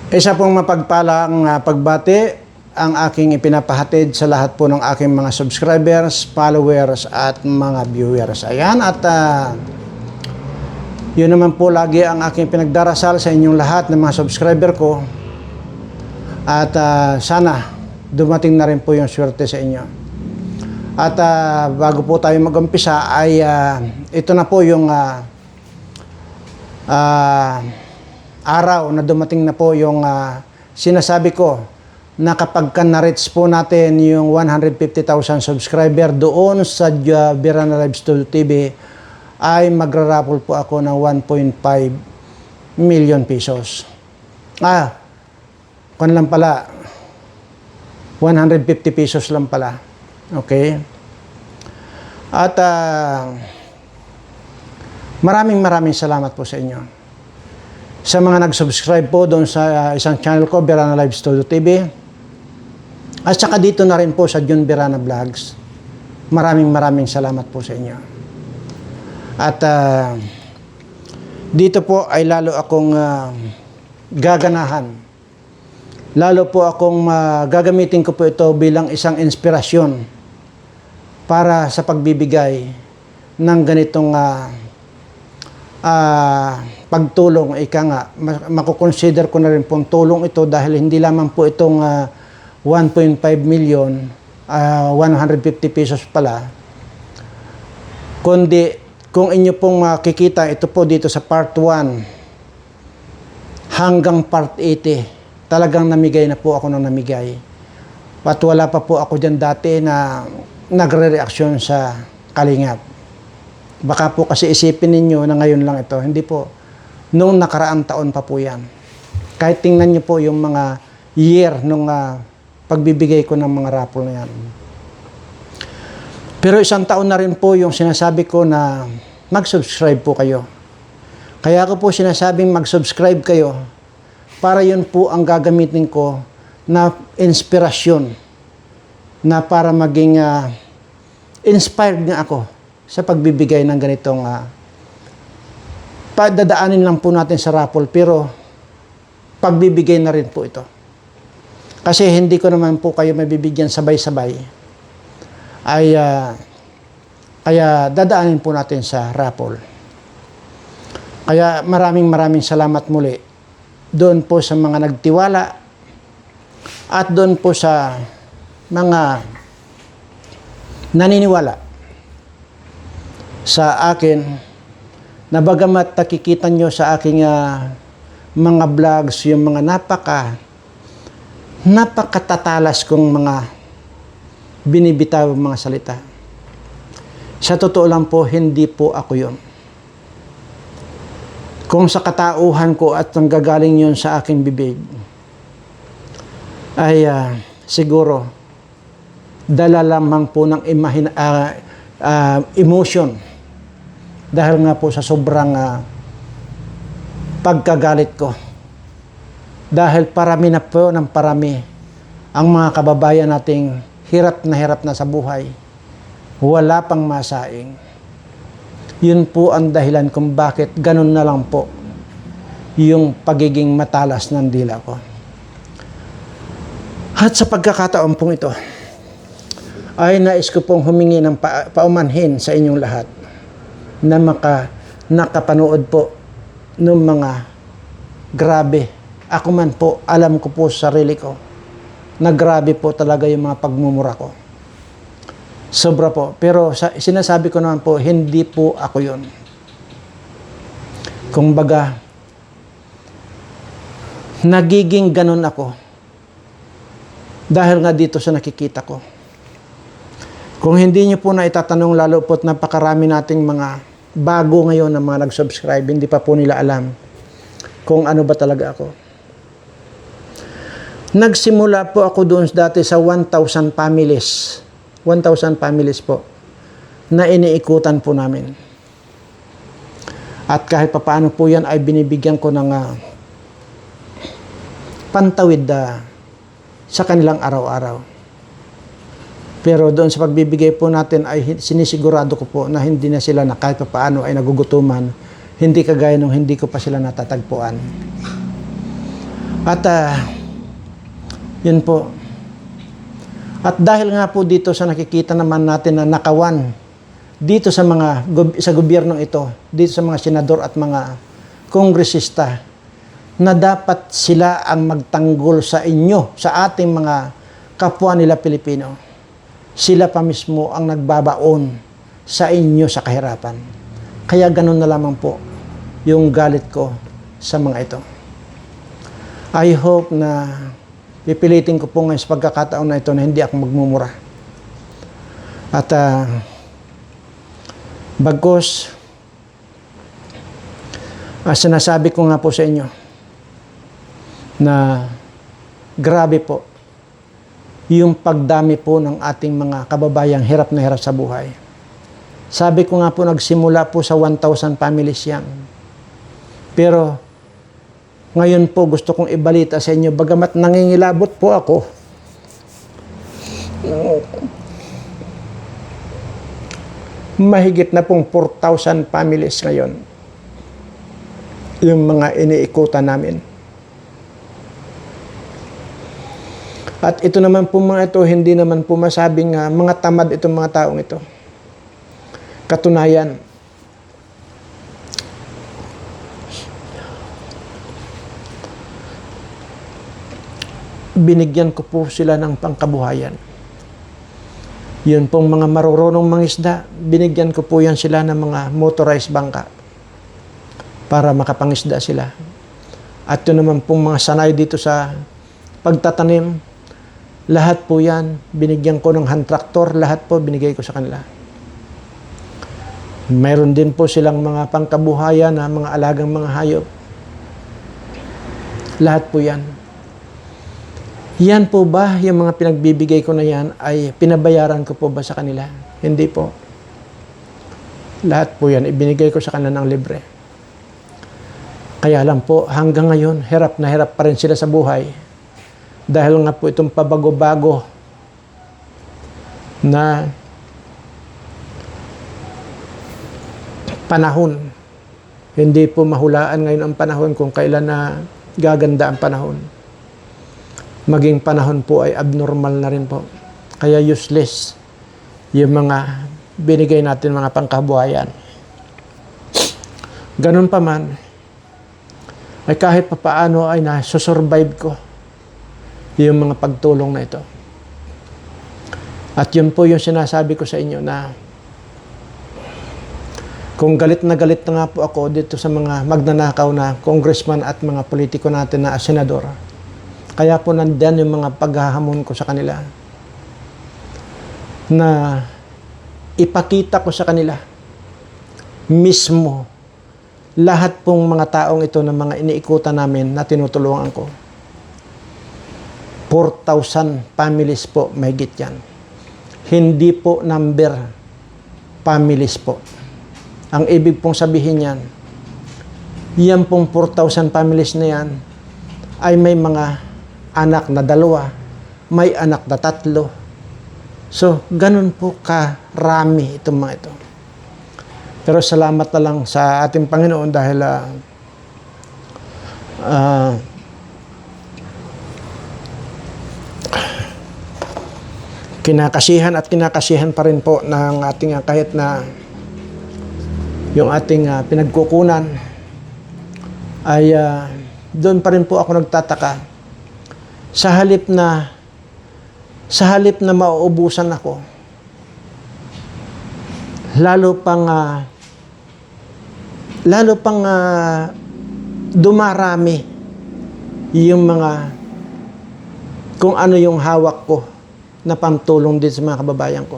Isa pong mapagpalang pagbati ang aking ipinapahatid sa lahat po ng aking mga subscribers, followers at mga viewers. Ayan, at yun naman po lagi ang aking pinagdarasal sa inyong lahat ng mga subscriber ko. At sana dumating na rin po yung swerte sa inyo. At bago po tayo mag-umpisa ay ito na po yung araw na dumating na po yung sinasabi ko na kapag na-reach po natin yung 150,000 subscriber doon sa Birana Live Studio TV ay magra-raffle po ako ng 1.5 million pesos. Kung lang pala 150 pesos lang pala. Okay? At maraming salamat po sa inyo. Sa mga nag-subscribe po doon sa isang channel ko, Birana Live Studio TV. At saka dito na rin po sa Jun Birana Vlogs. Maraming salamat po sa inyo. At dito po ay lalo akong gaganahan. Lalo po akong gagamitin ko po ito bilang isang inspirasyon para sa pagbibigay ng ganitong pagtulong. Ika nga, makukonsider ko na rin pong tulong ito dahil hindi lamang po itong 1.5 million, 150 pesos pala, kundi kung inyo pong makikita, ito po dito sa part 1 hanggang part 80, talagang namigay na po ako ng namigay. At wala pa po ako dyan dati na nagre-reaksyon sa Kalingap. Baka po kasi isipin ninyo na ngayon lang ito. Hindi po. Noong nakaraang taon pa po yan. Kahit tingnan nyo po yung mga year nung pagbibigay ko ng mga raffle na yan. Pero isang taon na rin po yung sinasabi ko na mag-subscribe po kayo. Kaya ko po sinasabing mag-subscribe kayo para yun po ang gagamitin ko na inspirasyon na para maging inspired nga ako sa pagbibigay ng ganitong dadaanin lang po natin sa raffle pero pagbibigay na rin po ito. Kasi hindi ko naman po kayo mabibigyan sabay-sabay ay kaya dadaanin po natin sa raffle. Kaya maraming salamat muli doon po sa mga nagtiwala at doon po sa mga naniniwala sa akin na bagamat nakikita nyo sa aking mga vlogs yung mga napakatatalas kong mga binibitaw mga salita. Sa totoo lang po, hindi po ako yun. Kung sa katauhan ko at nanggagaling yun sa aking bibig, ay siguro dala lamang po ng emotion dahil nga po sa sobrang pagkagalit ko. Dahil parami na po ng parami ang mga kababayan nating hirap na sa buhay. Wala pang masaing. Yun po ang dahilan kung bakit ganun na lang po yung pagiging matalas ng dila ko. At sa pagkakataon pong ito, ay nais ko pong humingi ng paumanhin sa inyong lahat na nakapanood po ng mga grabe. Ako man po, alam ko po sa sarili ko na grabe po talaga yung mga pagmumura ko. Sobra po. Pero sinasabi ko naman po, hindi po ako yun. Kung baga, nagiging ganun ako dahil nga dito sa nakikita ko. Kung hindi nyo po na itatanong, lalo po't napakarami nating mga bago ngayon na mga nag-subscribe, hindi pa po nila alam kung ano ba talaga ako. Nagsimula po ako doon dati sa 1,000 families. 1,000 families po na iniikutan po namin. At kahit papaano po yan ay binibigyan ko ng pantawid sa kanilang araw-araw. Pero doon sa pagbibigay po natin ay sinisigurado ko po na hindi na sila na kahit paano ay nagugutuman, hindi kagaya nung hindi ko pa sila natatagpuan. At yun po. At dahil nga po dito sa nakikita naman natin na nakawan dito sa sa gobyernong ito, dito sa mga senador at mga kongresista, na dapat sila ang magtanggol sa inyo, sa ating mga kapwa nila Pilipino. Sila pa mismo ang nagbabaon sa inyo sa kahirapan. Kaya ganun na lamang po yung galit ko sa mga ito. I hope na pipilitin ko po ngayon sa pagkakataon na ito na hindi ako magmumura. At bagkus, sinasabi ko nga po sa inyo na grabe po yung pagdami po ng ating mga kababayang hirap na hirap sa buhay. Sabi ko nga po, nagsimula po sa 1,000 families yan. Pero ngayon po gusto kong ibalita sa inyo, bagamat nangingilabot po ako, mahigit na pong 4,000 families ngayon yung mga iniikutan namin. At ito naman po mga ito, hindi naman po masabing mga tamad itong mga taong ito. Katunayan, binigyan ko po sila ng pangkabuhayan. Yun pong mga marurunong mangisda, binigyan ko po yan sila ng mga motorized bangka para makapangisda sila. At yun naman pong mga sanay dito sa pagtatanim, lahat po yan, binigyan ko ng hand tractor, lahat po binigay ko sa kanila. Mayroon din po silang mga pangkabuhayan na mga alagang mga hayop. Lahat po yan. Yan po ba, yung mga pinagbibigay ko na yan, ay pinabayaran ko po ba sa kanila? Hindi po. Lahat po yan, ibinigay ko sa kanila ng libre. Kaya lang po, hanggang ngayon, hirap na hirap pa rin sila sa buhay. Dahil nga po itong pabago-bago na panahon. Hindi po mahulaan ngayon ang panahon kung kailan na gaganda ang panahon. Maging panahon po ay abnormal na rin po. Kaya useless yung mga binigay natin mga pangkabuhayan. Ganun pa man, ay kahit papaano ay nasusurvive ko yung mga pagtulong na ito. At yun po yung sinasabi ko sa inyo na kung galit na nga po ako dito sa mga magnanakaw na congressman at mga politiko natin na senador, kaya po nandiyan yung mga paghahamon ko sa kanila na ipakita ko sa kanila mismo lahat pong mga taong ito na mga iniikutan namin na tinutulungan ko. 4,000 families po, mahigit yan. Hindi po number, families po. Ang ibig pong sabihin yan, yan pong 4,000 families na yan ay may mga anak na 2, may anak na 3. So, ganun po karami itong mga ito. Pero salamat na lang sa ating Panginoon dahil kinakasihan at kinakasihan pa rin po ng ating kahit na yung ating pinagkukunan ay doon pa rin po ako nagtataka. Sa halip na mauubusan ako, lalo pang dumarami yung mga kung ano yung hawak ko na pamtulong din sa mga kababayan ko.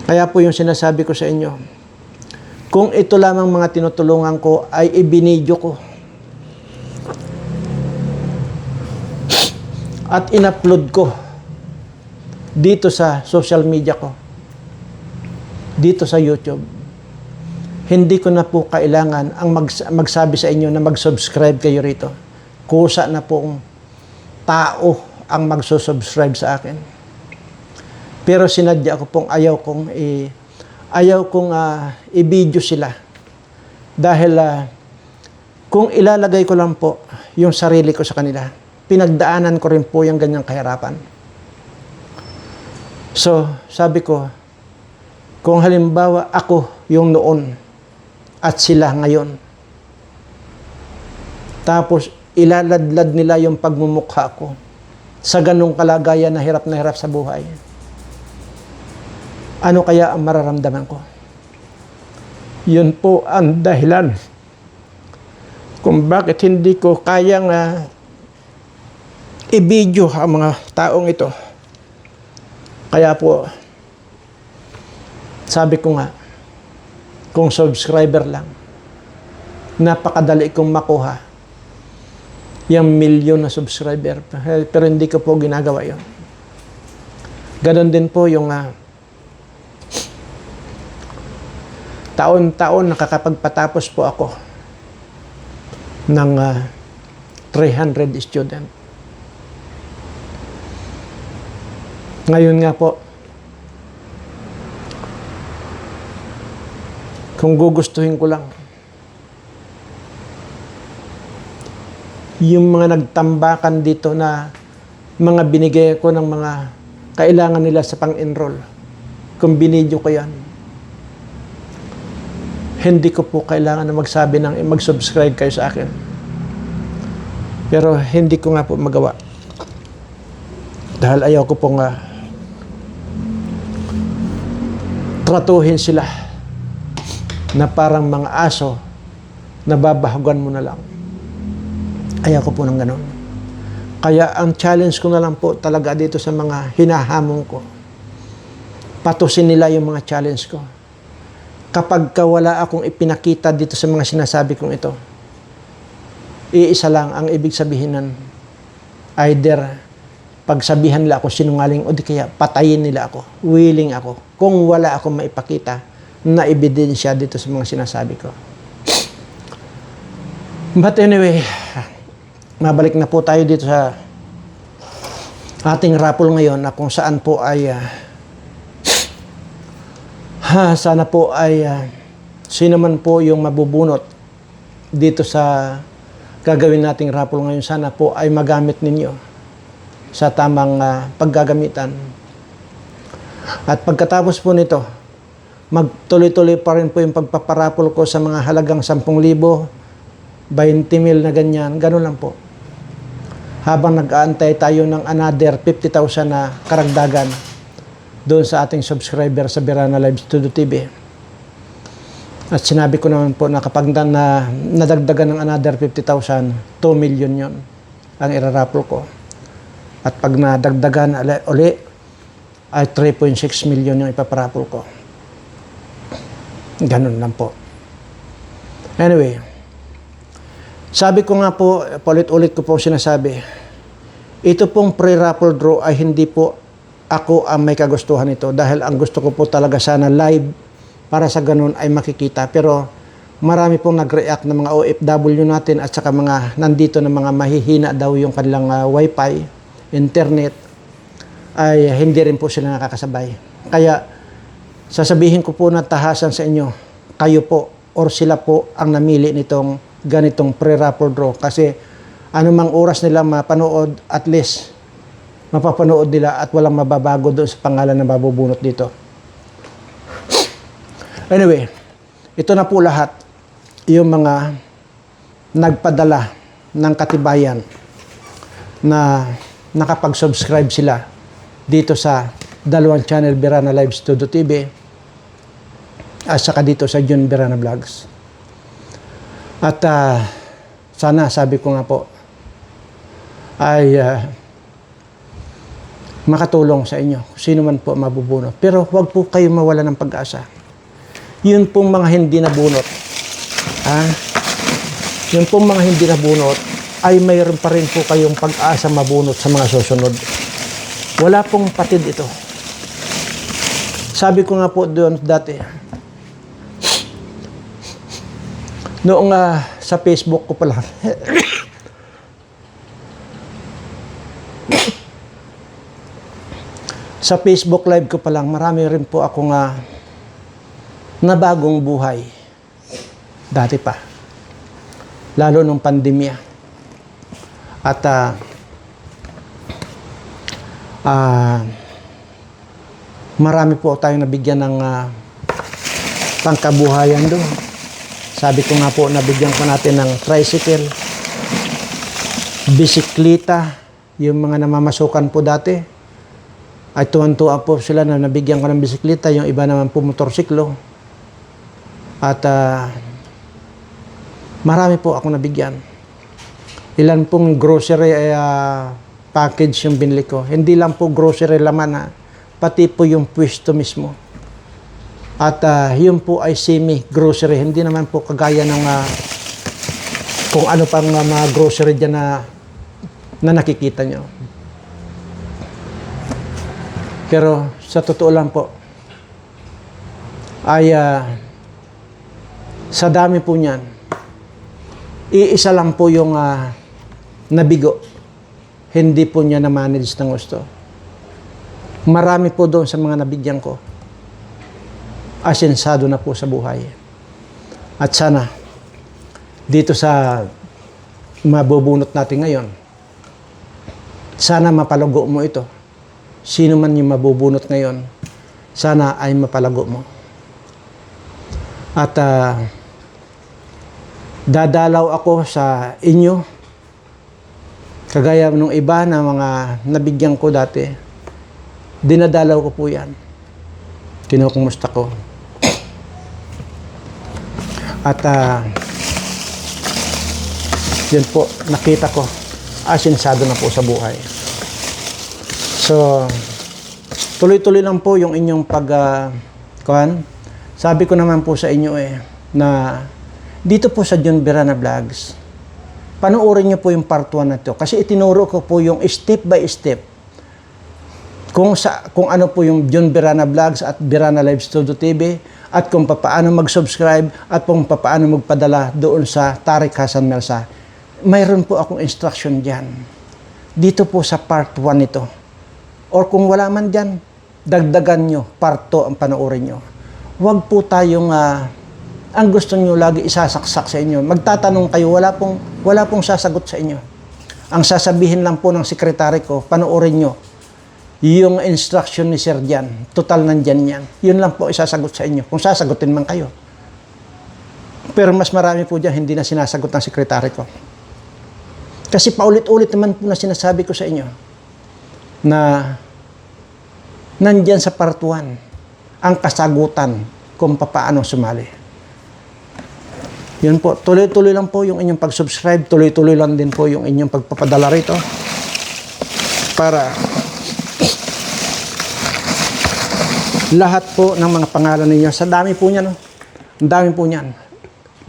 Kaya po yung sinasabi ko sa inyo, kung ito lamang mga tinutulungan ko ay ibinidyo ko at in-upload ko dito sa social media ko, dito sa YouTube, hindi ko na po kailangan ang magsabi sa inyo na mag-subscribe kayo rito. Kusa na pong tao ang magsusubscribe sa akin. Pero sinadya ko pong ayaw kong i-video sila. Dahil kung ilalagay ko lang po yung sarili ko sa kanila. Pinagdaanan ko rin po yung ganyang kahirapan. So, sabi ko, kung halimbawa ako yung noon at sila ngayon, tapos ilaladlad nila yung pagmumukha ko sa ganung kalagayan na hirap sa buhay, ano kaya ang mararamdaman ko? Yun po ang dahilan kung bakit hindi ko kayang i-video ang mga taong ito. Kaya po, sabi ko nga, kung subscriber lang, napakadali kong makuha yung milyon na subscriber. Pero hindi ko po ginagawa yun. Ganon din po yung taon-taon nakakapagpatapos po ako ng 300 student. Ngayon nga po, kung gugustuhin ko lang, yung mga nagtambakan dito na mga binigay ko ng mga kailangan nila sa pang-enroll, kung binidyo ko yan, hindi ko po kailangan na magsabi ng mag-subscribe kayo sa akin. Pero hindi ko nga po magawa. Dahil ayaw ko pong tratuhin sila na parang mga aso na babahagan mo na lang. Ayaw ko po ng ganun. Kaya ang challenge ko na lang po talaga dito sa mga hinahamon ko, patusin nila yung mga challenge ko. Kapag wala akong ipinakita dito sa mga sinasabi kong ito, iisa lang ang ibig sabihin nun. Either pagsabihan nila ako sinungaling o di kaya patayin nila ako. Willing ako. Kung wala akong maipakita na ebidensya dito sa mga sinasabi ko. But anyway, mabalik na po tayo dito sa ating raffle ngayon na kung saan po ay sana po ay sino man po yung mabubunot dito sa gagawin nating raffle ngayon, sana po ay magamit ninyo sa tamang paggagamitan. At pagkatapos po nito, magtuloy-tuloy pa rin po yung pagpaparaffle ko sa mga halagang 10,000, 20,000 na ganyan, gano'n lang po. Habang nag-aantay tayo ng another 50,000 na karagdagan doon sa ating subscriber sa Berana Live Studio TV. At sinabi ko naman po na kapag nadagdagan ng another 50,000, 2 million yon ang iraraffle ko. At pag nadagdagan uli, ay 3.6 million yung ipaparaffle ko. Ganun lang po. Anyway, sabi ko nga po, ulit-ulit ko po sinasabi, ito pong pre-raffle draw ay hindi po ako ang may kagustuhan ito dahil ang gusto ko po talaga sana live para sa ganun ay makikita. Pero marami pong nag-react ng mga OFW natin at saka mga nandito na mga mahihina daw yung kanilang wifi, internet, ay hindi rin po sila nakakasabay. Kaya sasabihin ko po na tahasan sa inyo, kayo po or sila po ang namili nitong ganitong pre-raffle draw kasi anumang oras nila mapanood, at least mapapanood nila at walang mababago doon sa pangalan na mabubunot dito. Anyway, ito na po lahat yung mga nagpadala ng katibayan na nakapag-subscribe sila dito sa dalawang channel, Berana Live Studio TV at saka dito sa Jun Berana Vlogs. At sana, sabi ko nga po, ay makatulong sa inyo, sino man po mabubunot. Pero huwag po kayo mawala ng pag-asa. Yun pong mga hindi nabunot, yun pong mga hindi nabunot, ay mayroon pa rin po kayong pag-asa mabunot sa mga susunod. Wala pong patid ito. Sabi ko nga po doon dati, noong sa Facebook ko pala, sa Facebook live ko pa lang, marami rin po akong na bagong buhay. Dati pa. Lalo nung pandemya. At marami po tayong nabigyan ng pangkabuhayan doon. Sabi ko nga po, nabigyan ko natin ng tricycle, bisikleta, yung mga namamasukan po dati. Ay tuwan-tuwa po sila na nabigyan ko ng bisikleta, yung iba naman po motorsiklo. At marami po ako nabigyan. Ilan pong grocery package yung binili ko. Hindi lang po grocery laman, pati po yung pwesto mismo. At yun po ay semi-grocery. Hindi naman po kagaya ng kung ano pang mga grocery dyan na nakikita nyo. Pero sa totoo lang po, ay sa dami po niyan, iisa lang po yung nabigo. Hindi po niya na-manage ng gusto. Marami po doon sa mga nabigyan ko. Asensado na po sa buhay. At sana, dito sa mabubunot natin ngayon, sana mapalago mo ito. Sino man yung mabubunot ngayon, sana ay mapalago mo. At dadalaw ako sa inyo, kagaya ng iba na mga nabigyan ko dati, dinadalaw ko po yan. Kinukumusta ko. At yun po, nakita ko, asensado na po sa buhay. So, tuloy-tuloy lang po yung inyong sabi ko naman po sa inyo na dito po sa John Birana Vlogs, panoorin niyo po yung part 1 na ito. Kasi itinuro ko po yung step by step kung ano po yung John Birana Vlogs at Birana Live Studio TV, at kung paano mag-subscribe at kung paano magpadala doon sa Tariq Hassan Melsa. Mayroon po akong instruction dyan. Dito po sa part 1 ito. Or kung wala man dyan, dagdagan nyo, part 2 ang panoorin nyo. Huwag po tayong, ang gusto nyo lagi isasaksak sa inyo. Magtatanong kayo, wala pong sasagot sa inyo. Ang sasabihin lang po ng sekretary ko, panoorin nyo yung instruction ni Sir Jan. Total nandyan yan. Yun lang po isasagot sa inyo. Kung sasagutin man kayo. Pero mas marami po dyan, hindi na sinasagot ng sekretary ko. Kasi paulit-ulit naman po na sinasabi ko sa inyo na nandyan sa part 1 ang kasagutan kung paano sumali. Yun po, tuloy-tuloy lang po yung inyong pag-subscribe, tuloy-tuloy lang din po yung inyong pagpapadala rito para lahat po ng mga pangalan ninyo, sa dami po niyan, ang dami po niyan.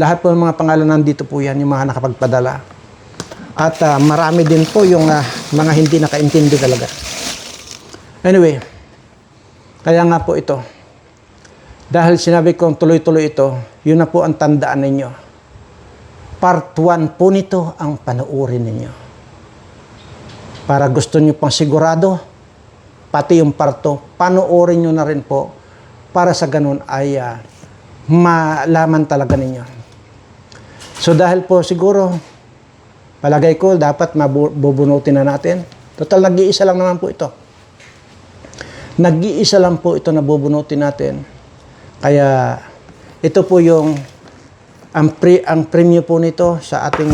Lahat po ng mga pangalan nandito po yan, yung mga nakapagpadala. At marami din po yung mga hindi nakaintindi talaga. Anyway, kaya nga po ito. Dahil sinabi kong tuloy-tuloy ito, yun na po ang tandaan ninyo. Part 1 po nito ang panoorin ninyo. Para gusto nyo pang sigurado, pati yung part 2, panoorin nyo na rin po para sa ganun ay malaman talaga ninyo. So dahil po siguro, palagay ko dapat mabubunutin na natin. Total, nag-iisa lang naman po ito. Nag-iisa lang po ito na bubunutin natin. Kaya ito po yung ang premyo po nito sa ating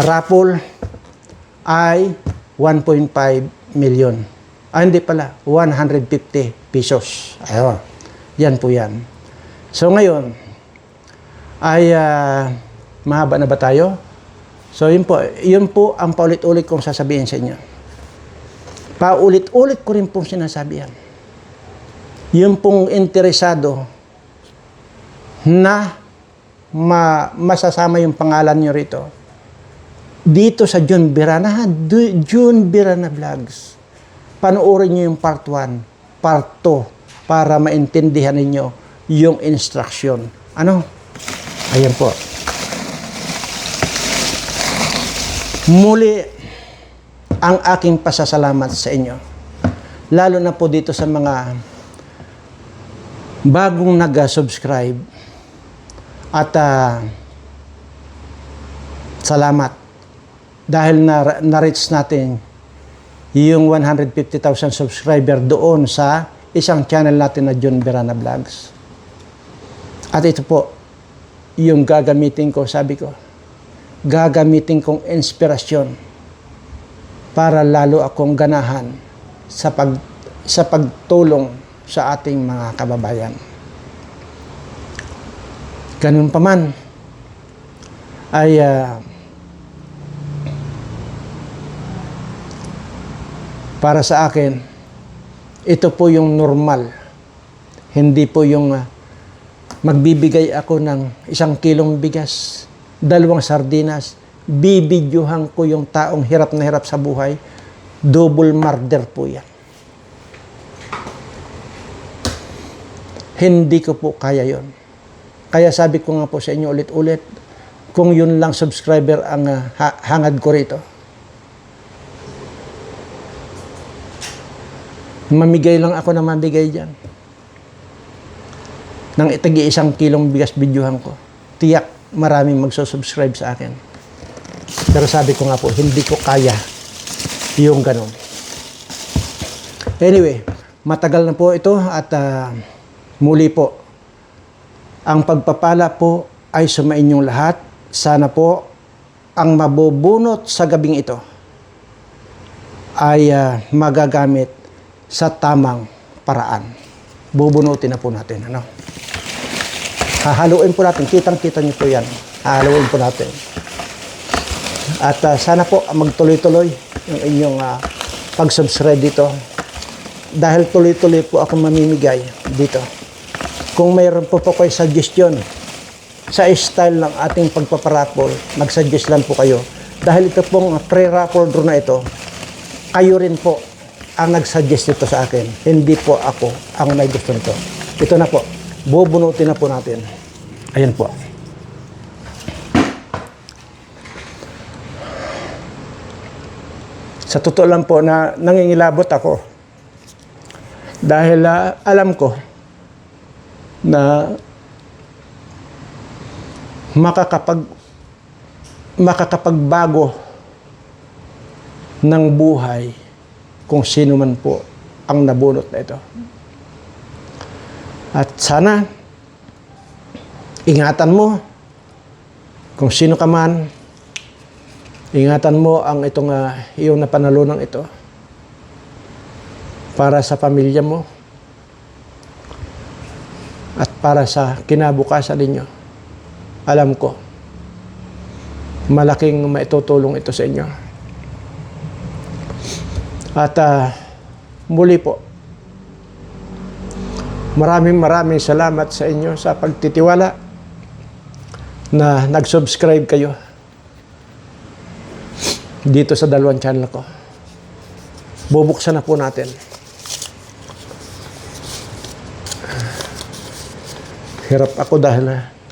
raffle ay 1.5 million. Hindi pala, 150 pesos. Ayun. Yan po yan. So ngayon, ay mahaba na ba tayo? So yun po ang paulit-ulit kong sasabihin sa inyo. Paulit-ulit ko rin pong sinasabi yan. Yung pong interesado na masasama yung pangalan nyo rito, dito sa John Birana, John Birana Vlogs, panoorin nyo yung part 1, part 2, para maintindihan ninyo yung instruction. Ano? Ayan po. Muli, ang aking pasasalamat sa inyo. Lalo na po dito sa mga bagong nag-subscribe at salamat dahil na-reach natin yung 150,000 subscriber doon sa isang channel natin na John Berana Vlogs. At ito po, yung gagamitin ko, sabi ko, gagamitin kong inspirasyon para lalo akong ganahan sa pagtulong sa ating mga kababayan. Ganun pa man, ay para sa akin, ito po yung normal. Hindi po yung magbibigay ako ng 1 kilong bigas, 2 sardinas, bibidyohan ko yung taong hirap na hirap sa buhay. Double murder po yan. Hindi ko po kaya yon. Kaya sabi ko nga po sa inyo ulit-ulit, kung yun lang subscriber ang hangad ko rito, mamigay lang ako na mabigay dyan. Nang itagi 1 kilong bigas bidyuhan ko, tiyak maraming magsusubscribe sa akin. Pero sabi ko nga po, hindi ko kaya yung ganun. Anyway, matagal na po ito at muli po, ang pagpapala po ay sumainyong lahat. Sana po ang mabubunot sa gabing ito ay magagamit sa tamang paraan. Bubunutin na po natin. Ano? Hahaluin po natin. Kitang-kita niyo po yan. Hahaluin po natin. At sana po magtuloy-tuloy yung inyong pag-subscribe dito. Dahil tuloy-tuloy po ako mamimigay dito. Kung mayroon po kayo suggestion sa style ng ating pagpaparapol, mag-suggest lang po kayo. Dahil ito pong pre-raffle draw na ito, kayo rin po ang nag-suggest ito sa akin. Hindi po ako ang may gusto nito. Ito na po. Bubunutin na po natin. Ayan po. Sa totoo lang po na nangingilabot ako. Dahil alam ko na makakapagbago ng buhay kung sino man po ang nabunot na ito. At sana, ingatan mo, kung sino ka man, ingatan mo ang itong iyong napanalunan ito para sa pamilya mo at para sa kinabukasan ninyo. Alam ko, malaking maitutulong ito sa inyo. At muli po, maraming salamat sa inyo sa pagtitiwala na nag-subscribe kayo dito sa 2 channel ko. Bubuksan na po natin. Hirap ako dahil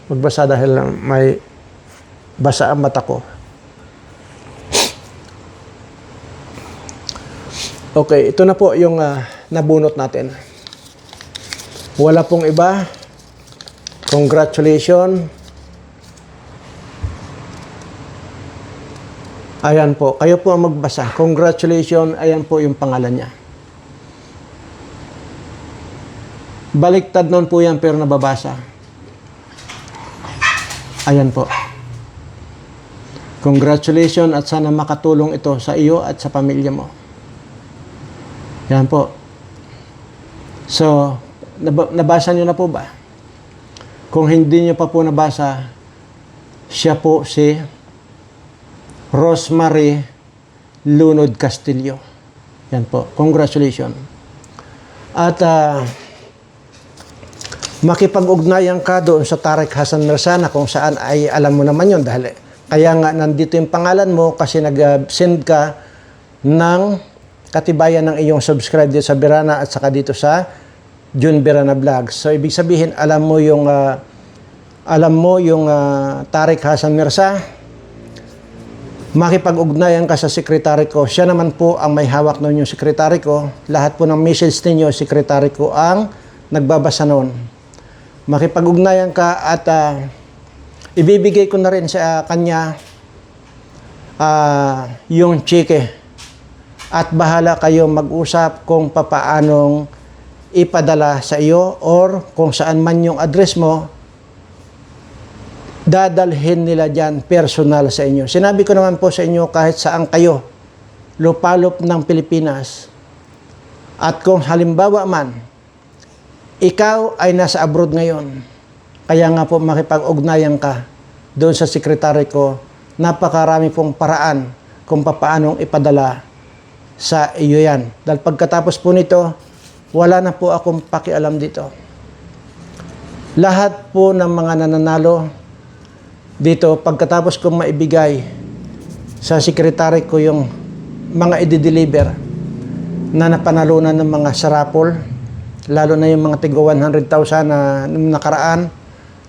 magbasa dahil may basa ang mata ko. Okay, ito na po yung nabunot natin. Wala pong iba. Congratulations. Ayan po. Kayo po ang magbasa. Congratulations. Ayan po yung pangalan niya. Baliktad nun po yan pero nababasa. Ayan po. Congratulations at sana makatulong ito sa iyo at sa pamilya mo. Yan po. So, nabasa nyo na po ba? Kung hindi nyo pa po nabasa, siya po si Rosemary Lunod Castillo. Yan po. Congratulations. At makipag-ugnayan ka doon sa Tarek Hassan Mersana kung saan ay alam mo naman yun. Dahil kaya nga nandito yung pangalan mo kasi nag-send ka ng katibayan ng iyong subscribe dito sa Berana at saka dito sa John Berana Vlogs. So, ibig sabihin, alam mo yung Tarek Hassan Mirza, makipag-ugnayan ka sa sekretary ko. Siya naman po ang may hawak nun yung sekretary ko. Lahat po ng message ninyo, sekretary ko ang nagbabasa nun. Makipag-ugnayan ka at ibibigay ko na rin sa kanya yung cheque. At bahala kayo mag-usap kung papaanong ipadala sa iyo or kung saan man yung address mo, dadalhin nila dyan personal sa inyo. Sinabi ko naman po sa inyo kahit saan kayo, lupalop ng Pilipinas, at kung halimbawa man, ikaw ay nasa abroad ngayon, kaya nga po makipag-ugnayan ka doon sa sekretary ko, napakarami pong paraan kung papaanong ipadala sa iyo yan. Dahil pagkatapos po nito, wala na po akong pakialam dito. Lahat po ng mga nananalo dito, pagkatapos kong maibigay sa sekretary ko yung mga i-deliver na napanalunan ng mga sarapol, lalo na yung mga tigo 100,000 na nakaraan,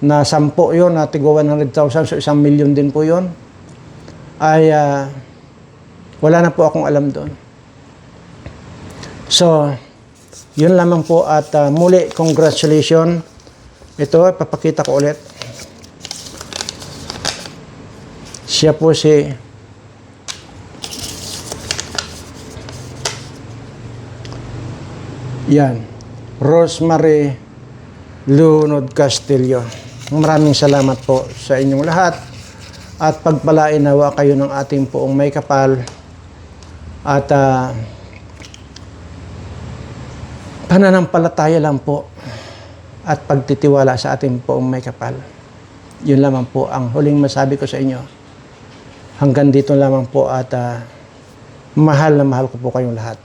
na 10 yun, na tigo 100,000, so 1 million din po yun, ay wala na po akong alam doon. So, yun lamang po at muli, congratulations. Ito, papakita ko ulit. Siya po si yan, Rosemary Lunod Castillo. Maraming salamat po sa inyong lahat at pagpalain nawa kayo ng ating poong may kapal at pananampalataya lang po at pagtitiwala sa ating poong may kapal. Yun lamang po ang huling masabi ko sa inyo. Hanggang dito lamang po at mahal na mahal ko po kayong lahat.